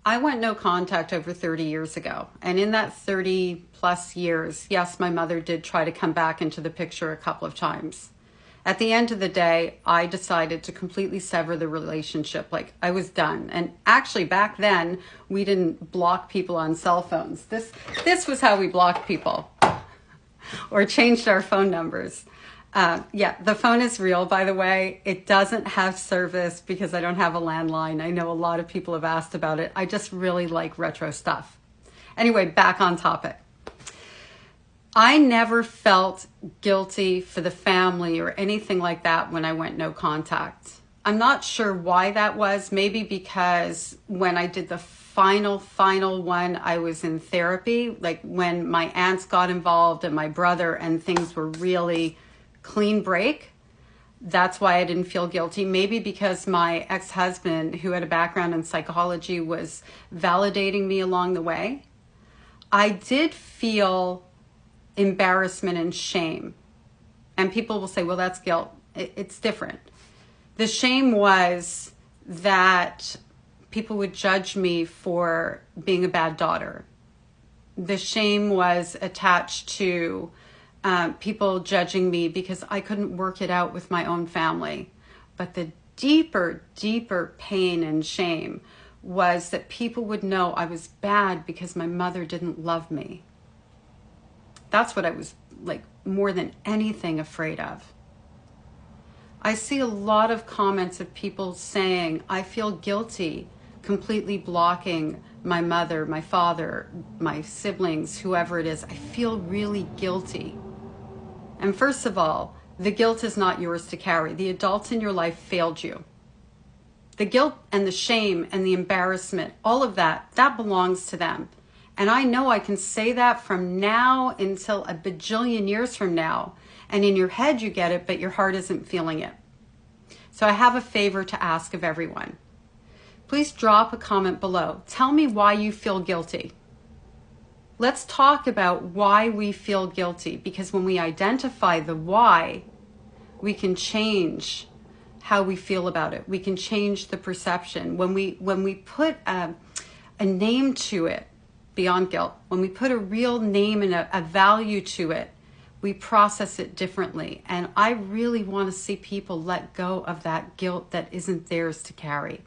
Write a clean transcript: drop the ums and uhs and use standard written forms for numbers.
I went no contact over 30 years ago. And in that 30 plus years, yes, my mother did try to come back into the picture a couple of times. At the end of the day, I decided to completely sever the relationship. Like, I was done. And actually, back then, we didn't block people on cell phones. This was how we blocked people or changed our phone numbers. Yeah, the phone is real, by the way. It doesn't have service because I don't have a landline. I know a lot of people have asked about it. I just really like retro stuff. Anyway, back on topic. I never felt guilty for the family or anything like that when I went no contact. I'm not sure why that was. Maybe because when I did the final one, I was in therapy. Like when my aunts got involved and my brother, and things were really clean break. That's why I didn't feel guilty. Maybe because my ex-husband, who had a background in psychology, was validating me along the way. I did feel embarrassment and shame. And people will say, well, that's guilt. It's different. The shame was that people would judge me for being a bad daughter. The shame was attached to people judging me because I couldn't work it out with my own family. But the deeper pain and shame was that people would know I was bad because my mother didn't love me. That's what I was, like, more than anything afraid of. I see a lot of comments of people saying, I feel guilty completely blocking my mother, my father, my siblings, whoever it is. I feel really guilty. And first of all, the guilt is not yours to carry. The adults in your life failed you. The guilt and the shame and the embarrassment, all of that belongs to them. And I know I can say that from now until a bajillion years from now. And in your head you get it, but your heart isn't feeling it. So I have a favor to ask of everyone. Please drop a comment below. Tell me why you feel guilty. Let's talk about why we feel guilty, because when we identify the why, we can change how we feel about it. We can change the perception. When we put a name to it, beyond guilt, when we put a real name and a value to it, we process it differently. And I really want to see people let go of that guilt that isn't theirs to carry.